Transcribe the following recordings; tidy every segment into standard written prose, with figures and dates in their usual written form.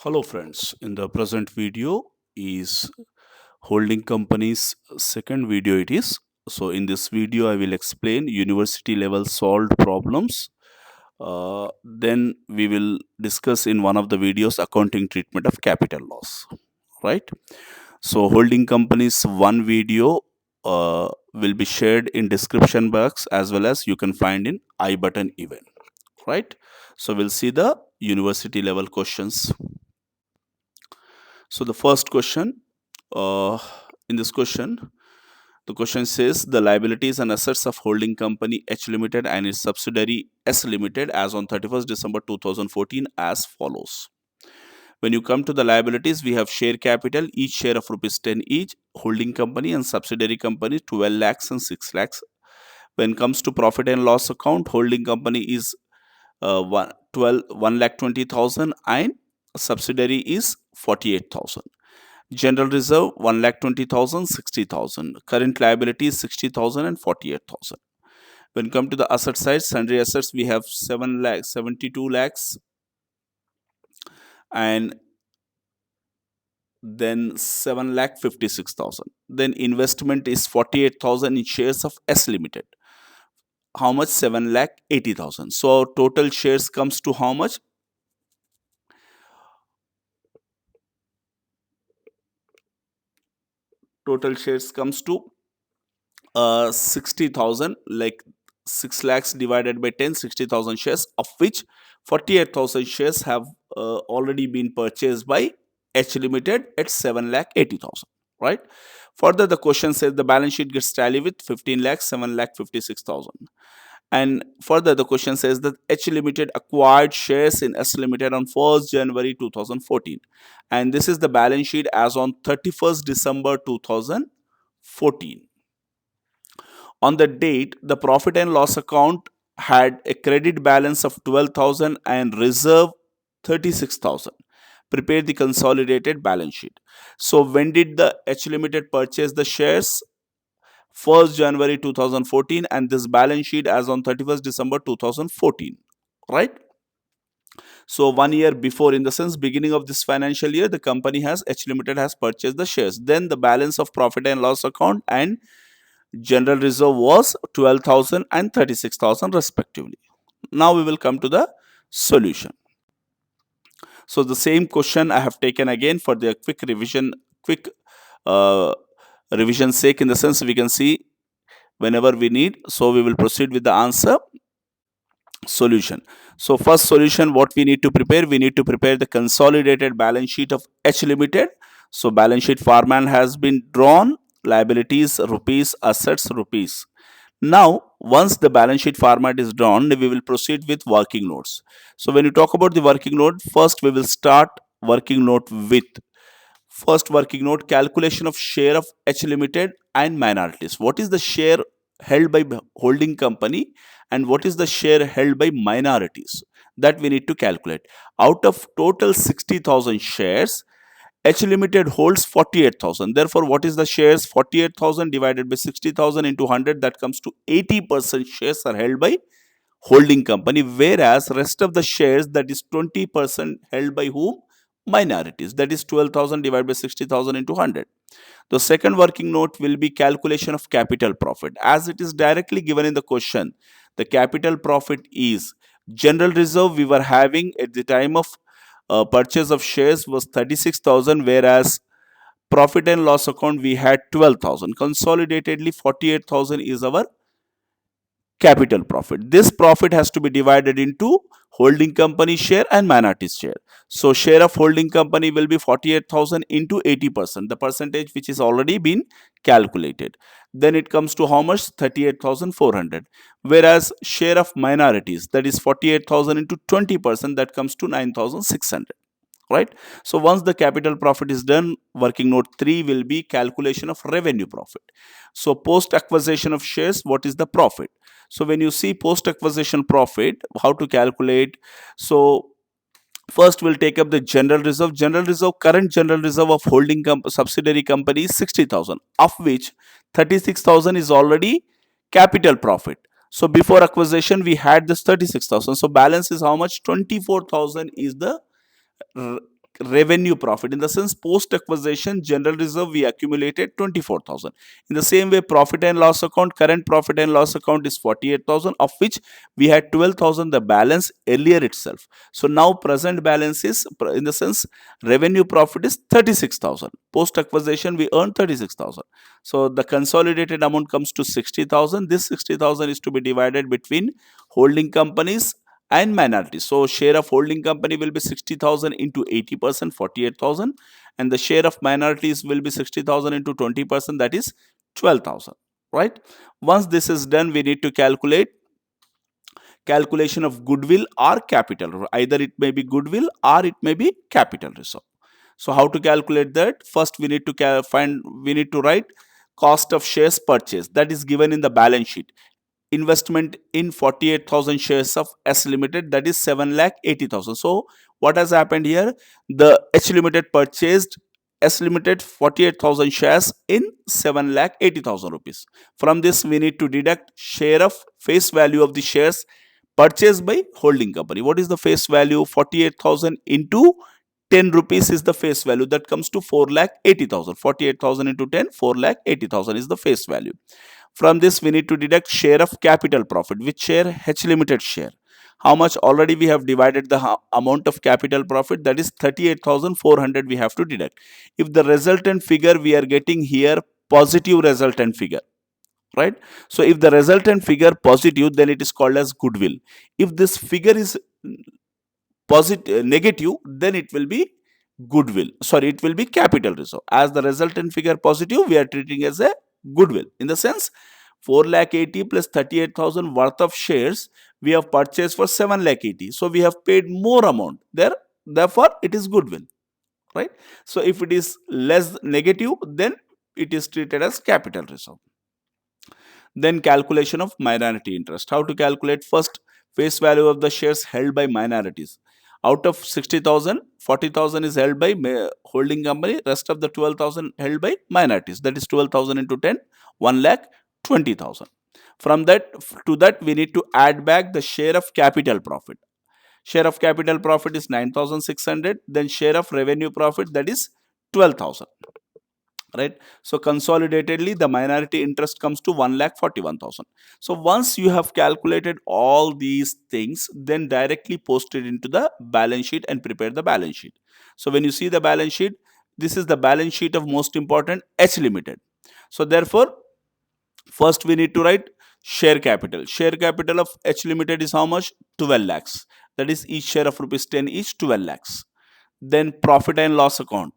Hello friends, in the present video is holding company's second video it is. So in this video I will explain university level solved problems. Then we will discuss in one of the videos accounting treatment of capital loss, right? So holding company's one video will be shared in description box as well as you can find in I button event, right? So we'll see the university level questions. So the first question, uh, in this question, the question says the liabilities and assets of holding company H Limited and its subsidiary S Limited as on 31st December 2014 as follows. When you come to the liabilities, we have share capital, each share of rupees 10 each, holding company and subsidiary company 12 lakhs and 6 lakhs. When it comes to profit and loss account, holding company is 1 lakh 20,000 and subsidiary is 48,000. General reserve 1,20,000, 60,000. Current liabilities 60,000 and 48,000. When come to the asset side, sundry assets we have 7 lakhs, 72 lakhs, and then 7 lakh 56,000. Then investment is 48,000 in shares of S Limited. How much? 7 lakh 80,000. So total shares comes to how much? Total shares comes to 60,000, like 6 lakhs divided by 10, 60,000 shares, of which 48,000 shares have already been purchased by H Limited at 7 lakh 80,000, right? Further, the question says the balance sheet gets tallied with 15 lakhs 7 lakh 56,000. And further, the question says that H Limited acquired shares in S Limited on 1st January 2014. And this is the balance sheet as on 31st December 2014. On the date, the profit and loss account had a credit balance of 12,000 and reserve 36,000. Prepare the consolidated balance sheet. So when did the H Limited purchase the shares? 1st January 2014, and this balance sheet as on 31st December 2014, right? So 1 year before, in the sense beginning of this financial year, the company has H Limited has purchased the shares. Then the balance of profit and loss account and general reserve was 12,000 and 36,000 respectively. Now we will come to the solution. So the same question I have taken again for the quick uh, revision sake, in the sense we can see whenever we need. So we will proceed with the answer solution. So first solution, what we need to prepare? We need to prepare the consolidated balance sheet of H Limited. So balance sheet format has been drawn. Liabilities rupees, assets rupees. Now, once the balance sheet format is drawn, we will proceed with working notes. So when you talk about the working note, first we will start working note with first working note, calculation of share of H Limited and minorities. What is the share held by holding company and what is the share held by minorities? That we need to calculate. Out of total 60,000 shares, H Limited holds 48,000. Therefore, what is the shares? 48,000 divided by 60,000 into 100, that comes to 80% shares are held by holding company, whereas rest of the shares, that is 20%, held by whom? Minorities. That is 12,000 divided by 60,000 into 100. The second working note will be calculation of capital profit. As it is directly given in the question, the capital profit is general reserve we were having at the time of purchase of shares was 36,000, whereas profit and loss account we had 12,000. Consolidatedly 48,000 is our capital profit. This profit has to be divided into holding company share and minorities share. So share of holding company will be 48,000 into 80%, the percentage which is already been calculated. Then it comes to how much? 38,400. Whereas share of minorities, that is 48,000 into 20%, that comes to 9,600. Right? So once the capital profit is done, working note 3 will be calculation of revenue profit. So post acquisition of shares, what is the profit? So when you see post acquisition profit, how to calculate? So first we'll take up the general reserve. General reserve, current general reserve of holding subsidiary company is 60,000, of which 36,000 is already capital profit. So before acquisition we had this 36,000. So balance is how much? 24,000 is the revenue profit. In the sense, post acquisition general reserve we accumulated 24,000. In the same way, profit and loss account, current profit and loss account is 48,000, of which we had 12,000 the balance earlier itself. So now present balance is, in the sense, revenue profit is 36,000. Post acquisition we earned 36,000. So the consolidated amount comes to 60,000. This 60,000 is to be divided between holding companies and minorities. So share of holding company will be 60,000 into 80%, 48,000, and the share of minorities will be 60,000 into 20%, that is 12,000, right? Once this is done, we need to calculation of goodwill or capital. Either it may be goodwill or it may be capital reserve. So how to calculate that? First we need to write cost of shares purchased, that is given in the balance sheet. Investment in 48,000 shares of S Limited, that is 7,80,000. So what has happened here? The H Limited purchased S Limited 48,000 shares in 7,80,000 rupees. From this we need to deduct share of face value of the shares purchased by holding company. What is the face value? 48,000 into 10 rupees is the face value, that comes to 4,80,000. 48,000 into 10, 4,80,000 is the face value. From this we need to deduct share of capital profit. Which share? H Limited share. How much? Already we have divided the amount of capital profit, that is 38,400 we have to deduct. If the resultant figure we are getting here positive resultant figure, right? So if the resultant figure positive, then it is called as goodwill. If this figure is positive negative, then it will be it will be capital reserve. As the resultant figure positive, we are treating as a goodwill. In the sense, 4,80,000 plus 38,000 worth of shares we have purchased for 7,80,000. So we have paid more amount there, therefore it is goodwill, right? So if it is less negative, then it is treated as capital reserve. Then calculation of minority interest. How to calculate? First, face value of the shares held by minorities. Out of 60,000, 40,000 is held by holding company, rest of the 12,000 held by minorities. That is 12,000 into 10, 1,20,000. From that to that, we need to add back the share of capital profit. Share of capital profit is 9,600. Then share of revenue profit, that is 12,000. Right? So consolidatedly the minority interest comes to 1,41,000. So once you have calculated all these things, then directly post it into the balance sheet and prepare the balance sheet. So when you see the balance sheet, this is the balance sheet of most important H Limited. So therefore, first we need to write share capital. Share capital of H Limited is how much? 12 lakhs. That is each share of rupees 10 each, 12 lakhs. Then profit and loss account.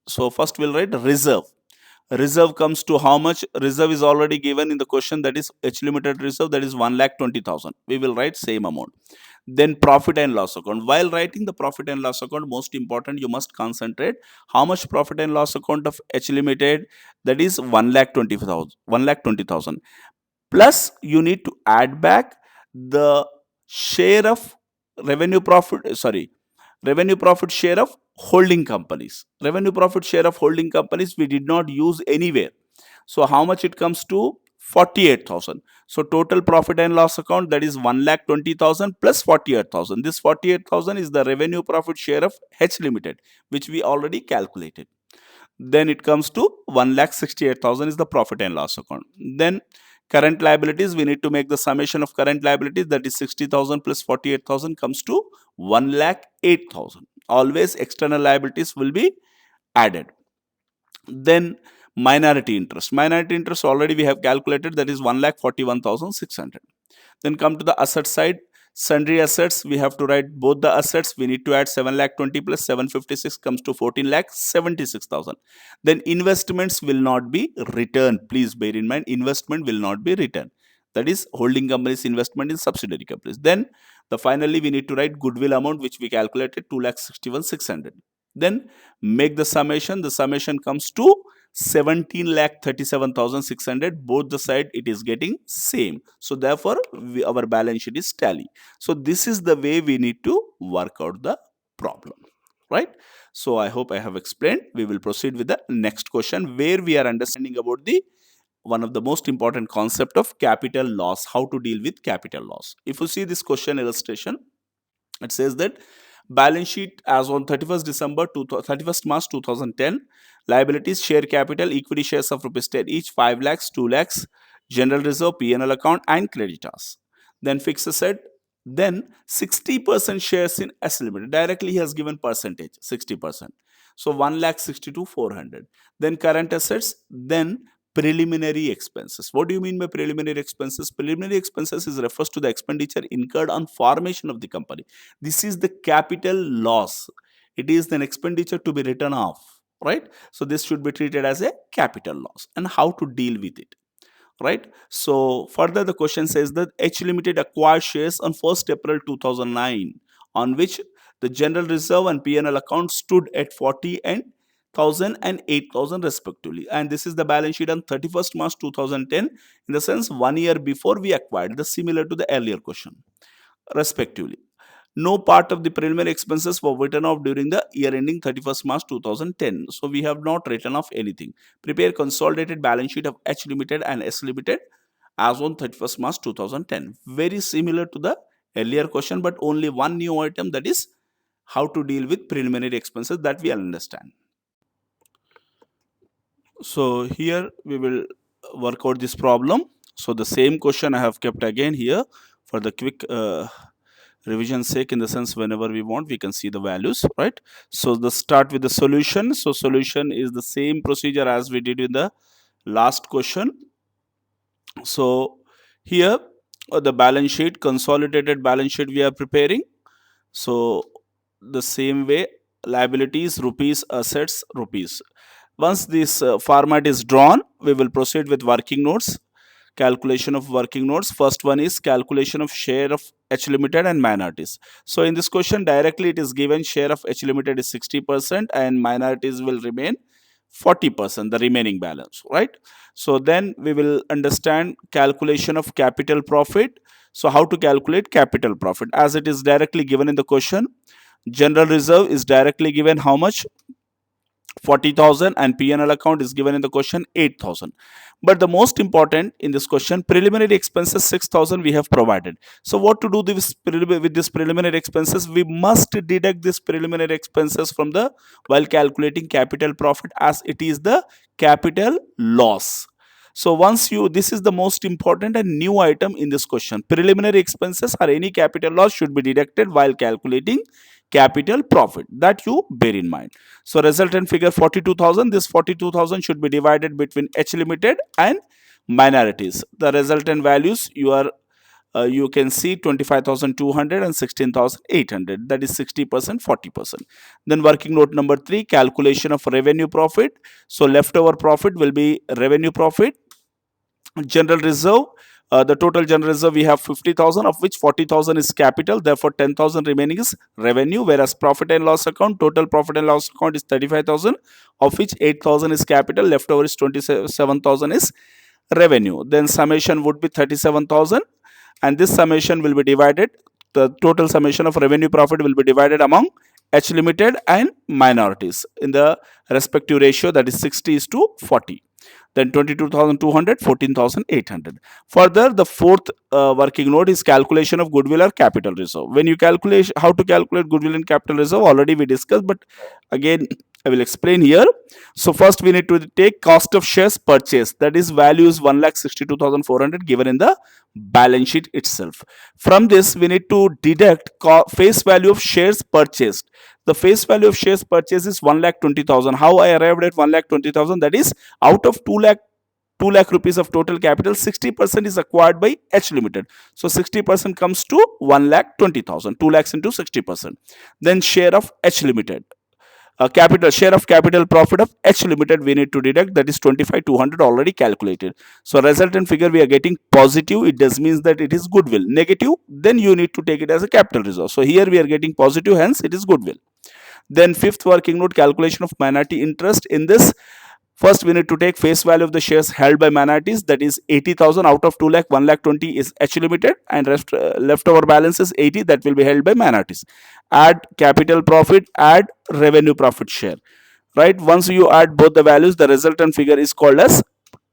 So first we'll write reserve. Reserve comes to how much? Reserve is already given in the question, that is H Limited reserve, that is 1,20,000. We will write same amount. Then profit and loss account. While writing the profit and loss account, most important, you must concentrate how much profit and loss account of H Limited, that is 1,20,000. Plus you need to add back the share of revenue profit, revenue profit share of holding companies. Revenue profit share of holding companies we did not use anywhere. So how much it comes to? 48,000. So total profit and loss account, that is 1,20,000 plus 48,000. This 48,000 is the revenue profit share of H Limited, which we already calculated. Then it comes to 1,68,000 is the profit and loss account. Then current liabilities, we need to make the summation of current liabilities, that is 60,000 plus 48,000 comes to 1,08,000. Always external liabilities will be added. Then minority interest. Minority interest already we have calculated, that is 1,41,600. Then come to the asset side. Sundry assets, we have to write both the assets. We need to add 7,20,000 plus 756 comes to 14,76,000. Then investments will not be returned. Please bear in mind, investment will not be returned. That is holding company's investment in subsidiary companies. Then finally we need to write goodwill amount, which we calculated 2,61,600. Then make the summation. The summation comes to 17,37,600. Both the side it is getting same. So therefore our balance sheet is tally. So this is the way we need to work out the problem, right? So I hope I have explained. We will proceed with the next question, where we are understanding about the one of the most important concept of capital loss, how to deal with capital loss. If you see this question illustration, it says that Balance sheet as on 31st March 2010. Liabilities, share capital, equity shares of rupees 10 each, 5 lakhs, 2 lakhs, general reserve, P&L account, and creditors. Then fixed asset, then 60% shares in S Limited. Directly he has given percentage, 60%. So 1,62,400. Then current assets, then preliminary expenses. What do you mean by preliminary expenses? Preliminary expenses is refers to the expenditure incurred on formation of the company. This is the capital loss. It is an expenditure to be written off, right? So this should be treated as a capital loss. And how to deal with it, right? So further the question says that H Limited acquired shares on 1st April 2009, on which the general reserve and P&L account stood at 40 and 1000 and 8000 respectively, and this is the balance sheet on 31st March 2010, in the sense 1 year before we acquired, the similar to the earlier question, respectively. No part of the preliminary expenses were written off during the year ending 31st March 2010. So we have not written off anything. Prepare consolidated balance sheet of H Limited and S Limited as on 31st March 2010. Very similar to the earlier question, but only one new item, that is how to deal with preliminary expenses, that we understand. So here we will work out this problem. So the same question I have kept again here for the quick revision sake, in the sense whenever we want we can see the values, right? So the start with the solution. So solution is the same procedure as we did in the last question. So here the balance sheet, consolidated balance sheet we are preparing. So the same way, liabilities rupees, assets rupees. Once this format is drawn, we will proceed with working notes. Calculation of working notes. First one is calculation of share of H Limited and minorities. So in this question directly it is given share of H Limited is 60% and minorities will remain 40%, the remaining balance, right? So then we will understand calculation of capital profit. So how to calculate capital profit, as it is directly given in the question. General reserve is directly given how much, 40,000, and P&L account is given in the question 8,000. But the most important in this question, preliminary expenses 6,000 we have provided. So what to do with this preliminary expenses? We must deduct this preliminary expenses from the while calculating capital profit, as it is the capital loss. So once you, this is the most important and new item in this question. Preliminary expenses or any capital loss should be deducted while calculating capital profit, that you bear in mind. So resultant figure 42,000, this 42,000 should be divided between H Limited and minorities. The resultant values you can see 25,200 and 16,800, that is 60%, 40%. Then working note number 3, calculation of revenue profit. So leftover profit will be revenue profit. General reserve, the total general reserve we have 50,000, of which 40,000 is capital, therefore 10,000 remaining is revenue. Whereas profit and loss account, total profit and loss account is 35,000, of which 8,000 is capital, leftover is 27,000 is revenue. Then summation would be 37,000, and this summation will be divided, the total summation of revenue profit will be divided among H Limited and minorities in the respective ratio, that is 60:40. Then 22,200, 14,800. Further, the fourth working note is calculation of goodwill or capital reserve. When you calculate, how to calculate goodwill and capital reserve already we discussed, but again I will explain here. So first we need to take cost of shares purchased, that is value is 1,62,400 given in the balance sheet itself. From this we need to deduct face value of shares purchased. The face value of shares purchased is 1,20,000. How I arrived at 1,20,000? That is, out of 2 lakh rupees of total capital, 60% is acquired by H Limited. So 60% comes to 1,20,000. 2 lakhs into 60%. Then share of H Limited. Share of capital profit of H Limited we need to deduct, that is 25,200 already calculated. So resultant figure we are getting positive, it does means that it is goodwill. Negative, then you need to take it as a capital reserve. So here we are getting positive, hence it is goodwill. Then fifth working note, calculation of minority interest. In this, first we need to take face value of the shares held by minorities, that is 80,000. Out of 2 lakh, 1,20,000 is H Limited, and leftover balance is 80, that will be held by minorities. Add capital profit, add revenue profit share, right? Once you add both the values, the resultant figure is called as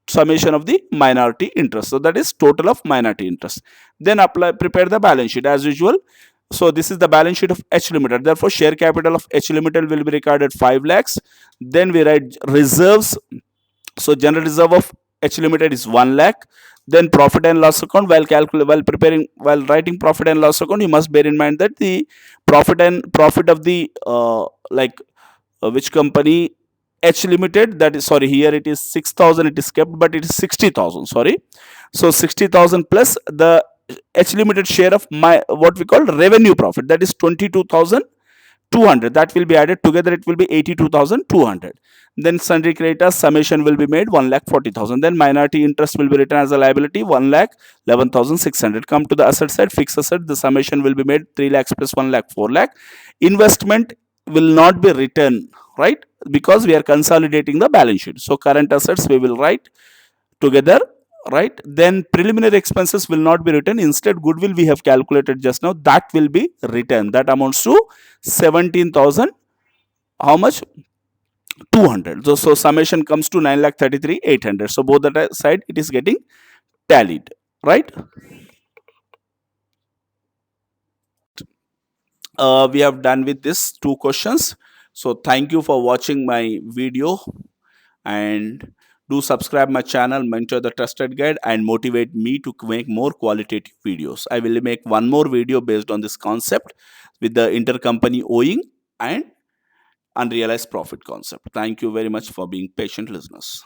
summation of the minority interest. So that is total of minority interest. Then prepare the balance sheet as usual. So this is the balance sheet of H Limited. Therefore, share capital of H Limited will be recorded 5 lakhs. Then we write reserves. So general reserve of H Limited is 1 lakh. Then profit and loss account, while writing profit and loss account, you must bear in mind that the profit of the which company, H Limited, that is, sorry, here it is 6,000, it is kept, but it is 60,000, sorry. So 60,000 plus the H Limited share of my what we call revenue profit, that is 22,200, that will be added together, it will be 82,200. Then sundry creditors summation will be made 1,40,000. Then minority interest will be written as a liability 1,11,600. Come to the asset side, fixed asset, the summation will be made 3 lakhs plus 1 lakh 4 lakh. Investment will not be written, right, because we are consolidating the balance sheet. So current assets we will write together, right. Then preliminary expenses will not be written, instead goodwill we have calculated just now, that will be written, that amounts to 17,000, how much, 200. So summation comes to 9,33,800. So both the side it is getting tallied, right. We have done with this two questions. So thank you for watching my video, and do subscribe my channel Mentor the Trusted Guide, and motivate me to make more qualitative videos. I will make one more video based on this concept with the intercompany owing and unrealized profit concept. Thank you very much for being patient listeners.